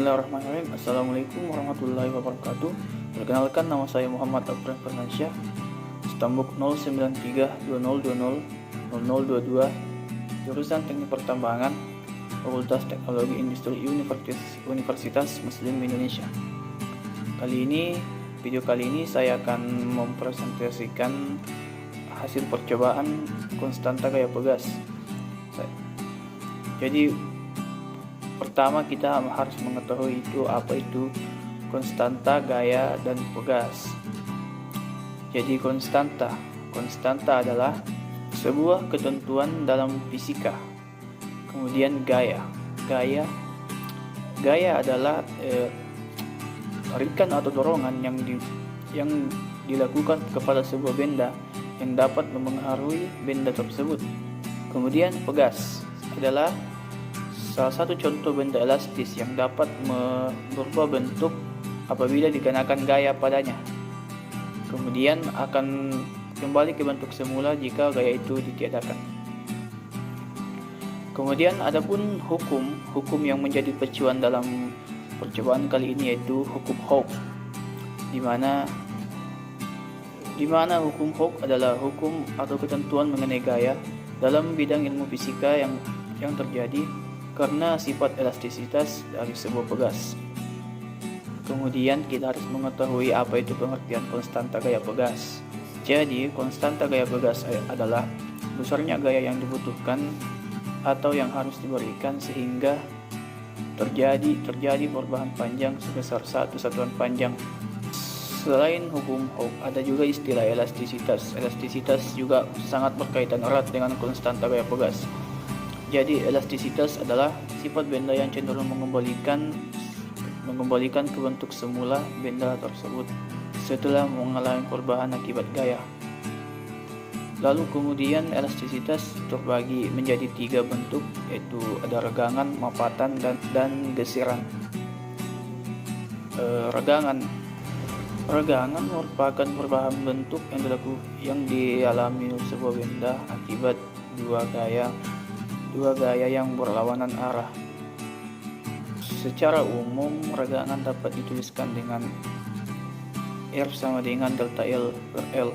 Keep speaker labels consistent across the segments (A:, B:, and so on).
A: Bismillahirrahmanirrahim. Assalamualaikum warahmatullahi wabarakatuh. Perkenalkan, nama saya Muhammad Abdul Firmansyah, stambuk 09320200022, jurusan Teknik Pertambangan, Fakultas Teknologi Industri Universitas Muslim Indonesia. Video kali ini saya akan mempresentasikan hasil percobaan konstanta gaya pegas. Jadi pertama kita harus mengetahui apa itu konstanta gaya dan pegas. Jadi konstanta adalah sebuah ketentuan dalam fisika. Kemudian gaya adalah tarikan atau dorongan yang dilakukan kepada sebuah benda yang dapat mempengaruhi benda tersebut. Kemudian pegas adalah salah satu contoh benda elastis yang dapat berubah bentuk apabila dikenakan gaya padanya. Kemudian akan kembali ke bentuk semula jika gaya itu ditiadakan. Kemudian adapun hukum yang menjadi acuan dalam percobaan kali ini yaitu hukum Hooke, di mana hukum Hooke adalah hukum atau ketentuan mengenai gaya dalam bidang ilmu fisika yang terjadi karena sifat elastisitas dari sebuah pegas. Kemudian kita harus mengetahui apa itu pengertian konstanta gaya pegas. Jadi konstanta gaya pegas adalah besarnya gaya yang dibutuhkan atau yang harus diberikan sehingga terjadi perubahan panjang sebesar satu satuan panjang. Selain hukum Hooke, ada juga istilah elastisitas. Elastisitas juga sangat berkaitan erat dengan konstanta gaya pegas. Jadi elastisitas adalah sifat benda yang cenderung mengembalikan ke bentuk semula benda tersebut setelah mengalami perubahan akibat gaya. Lalu kemudian elastisitas terbagi menjadi 3 bentuk, yaitu ada regangan, mapatan, dan gesiran. Regangan merupakan perubahan bentuk yang dialami sebuah benda akibat dua gaya yang berlawanan arah. Secara umum, regangan dapat dituliskan dengan R sama dengan delta L per L,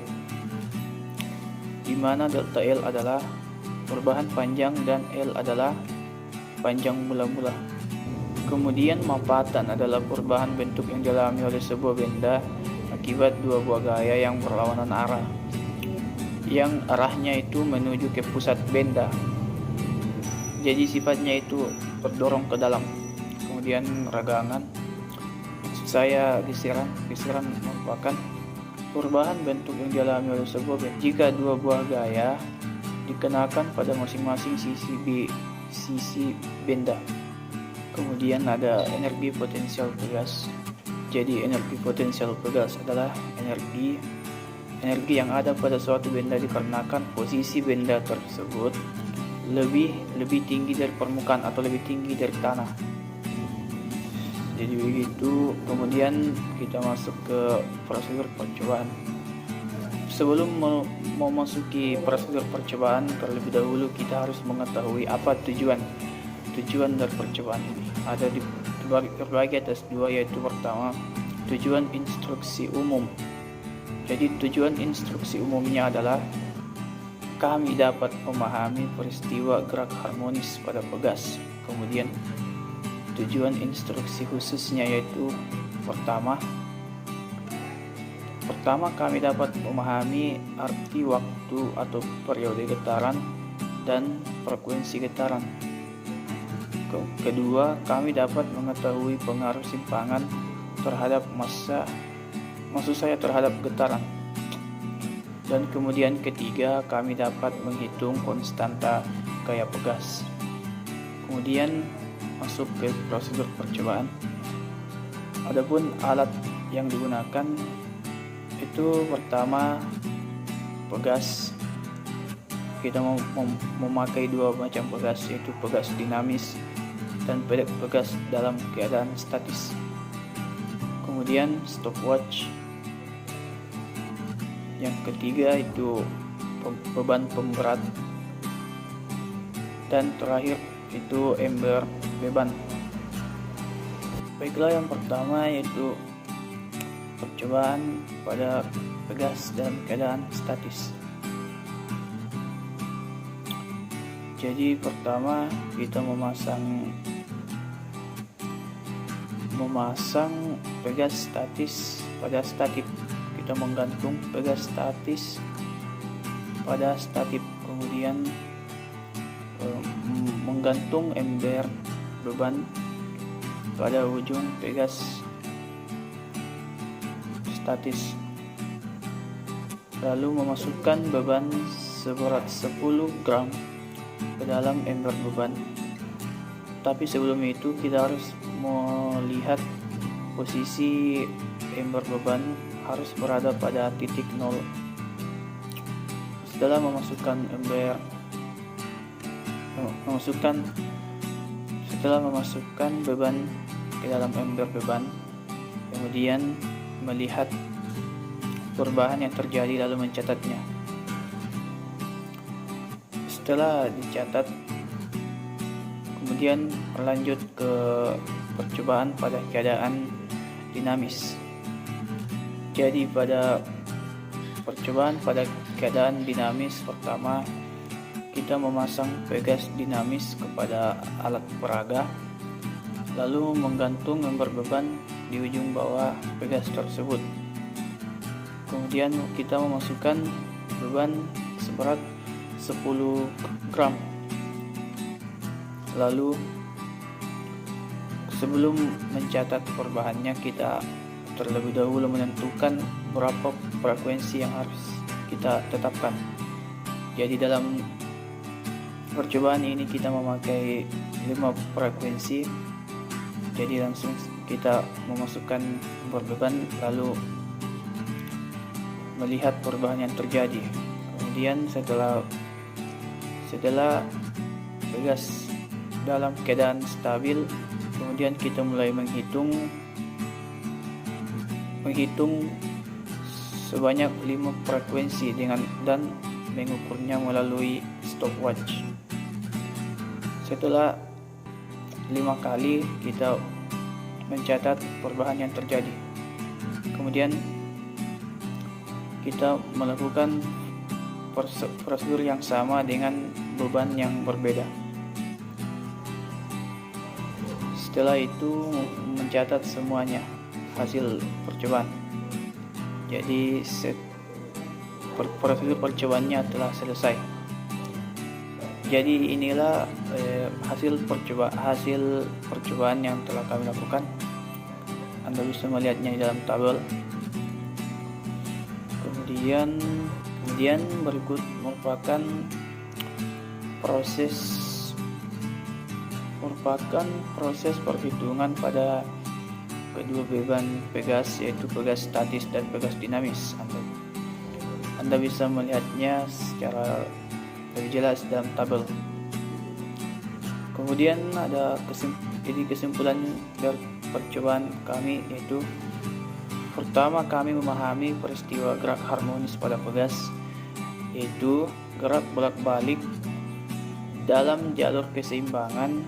A: di mana delta L adalah perubahan panjang dan L adalah panjang mula-mula. Kemudian mapatan adalah perubahan bentuk yang dialami oleh sebuah benda akibat dua buah gaya yang berlawanan arah, yang arahnya itu menuju ke pusat benda. Jadi sifatnya itu terdorong ke dalam. Kemudian regangan, gesiran merupakan perubahan bentuk yang dialami oleh sebuah benda jika dua buah gaya dikenakan pada masing-masing sisi benda. Kemudian ada energi potensial pegas. Jadi energi potensial pegas adalah energi yang ada pada suatu benda dikarenakan posisi benda tersebut lebih tinggi dari permukaan atau lebih tinggi dari tanah. Jadi begitu. Kemudian kita masuk ke prosedur percobaan. Sebelum memasuki prosedur percobaan, terlebih dahulu kita harus mengetahui apa tujuan dari percobaan ini. Ada terbagi atas 2, yaitu pertama tujuan instruksi umum. Jadi tujuan instruksi umumnya adalah kami dapat memahami peristiwa gerak harmonis pada pegas. Kemudian tujuan instruksi khususnya yaitu pertama kami dapat memahami arti waktu atau periode getaran dan frekuensi getaran. Kedua, kami dapat mengetahui pengaruh simpangan terhadap terhadap getaran. Dan kemudian ketiga, kami dapat menghitung konstanta gaya pegas. Kemudian masuk ke prosedur percobaan. Adapun alat yang digunakan itu pertama pegas. Kita memakai 2 macam pegas, yaitu pegas dinamis dan pegas dalam keadaan statis. Kemudian stopwatch. Yang ketiga itu beban pemberat, dan terakhir itu ember beban. Baiklah, yang pertama yaitu percobaan pada pegas dalam keadaan statis. Jadi pertama kita memasang pegas statis pada statif. Kita menggantung pegas statis pada statif, kemudian menggantung ember beban pada ujung pegas statis, lalu memasukkan beban seberat 10 gram ke dalam ember beban. Tapi sebelum itu kita harus melihat posisi ember beban harus berada pada titik 0. Setelah memasukkan beban ke dalam ember beban, kemudian melihat perubahan yang terjadi lalu mencatatnya. Setelah dicatat, kemudian berlanjut ke percobaan pada keadaan dinamis. Jadi pada percobaan pada keadaan dinamis pertama, kita memasang pegas dinamis kepada alat peraga, lalu menggantung ember beban di ujung bawah pegas tersebut. Kemudian kita memasukkan beban seberat 10 gram. Lalu sebelum mencatat perubahannya, kita terlebih dahulu menentukan berapa frekuensi yang harus kita tetapkan. Jadi dalam percobaan ini kita memakai 5 frekuensi. Jadi langsung kita memasukkan ember beban lalu melihat perubahan yang terjadi. Kemudian setelah pegas dalam keadaan stabil, kemudian kita mulai menghitung sebanyak 5 frekuensi dan mengukurnya melalui stopwatch. Setelah 5 kali kita mencatat perubahan yang terjadi. Kemudian kita melakukan prosedur yang sama dengan beban yang berbeda. Setelah itu mencatat semuanya hasil percobaan. Jadi prosedur percobaannya telah selesai. Jadi inilah hasil percobaan yang telah kami lakukan. Anda bisa melihatnya di dalam tabel. Kemudian berikut merupakan proses perhitungan pada kedua beban pegas, yaitu pegas statis dan pegas dinamis. Anda bisa melihatnya secara lebih jelas dalam tabel. Kemudian ada kesimpulan dari percobaan kami, yaitu pertama, kami memahami peristiwa gerak harmonis pada pegas, yaitu gerak bolak-balik dalam jalur keseimbangan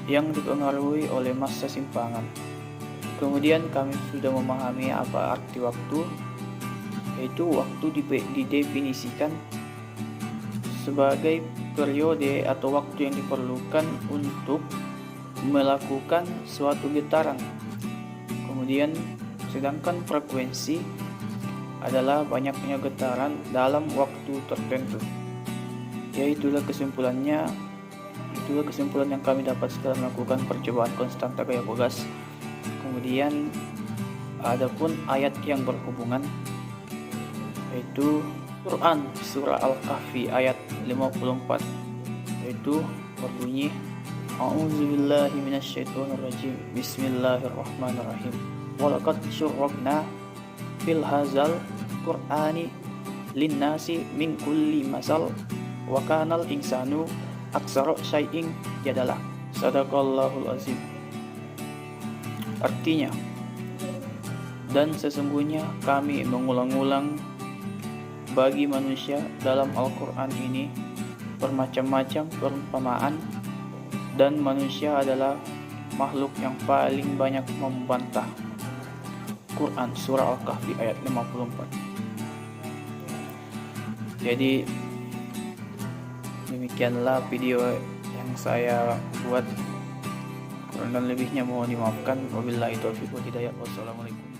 A: yang dipengaruhi oleh massa simpangan. Kemudian kami sudah memahami apa arti waktu, yaitu waktu didefinisikan sebagai periode atau waktu yang diperlukan untuk melakukan suatu getaran. Kemudian sedangkan frekuensi adalah banyaknya getaran dalam waktu tertentu. Itulah kesimpulan yang kami dapat setelah melakukan percobaan konstanta gaya pegas. Kemudian adapun ayat yang berhubungan, yaitu Quran surah Al-Kahfi ayat 54, yaitu berbunyi, A'udzubillahi minasyaitonirrajim, Bismillahirrahmanirrahim. Walaqad syurrabna fil hazal Qur'ani linnasi min kulli masal wa kanal insanu aksara syai'in jadala. Sadaqallahul azim. Artinya, dan sesungguhnya kami mengulang-ulang bagi manusia dalam Al-Quran ini bermacam-macam perumpamaan, dan manusia adalah makhluk yang paling banyak membantah. Quran Surah Al-Kahfi ayat 54. Jadi demikianlah video yang saya buat. Kurang dan lebihnya mohon dimaafkan. Wabillahi taufiq wal hidayah. Wassalamualaikum.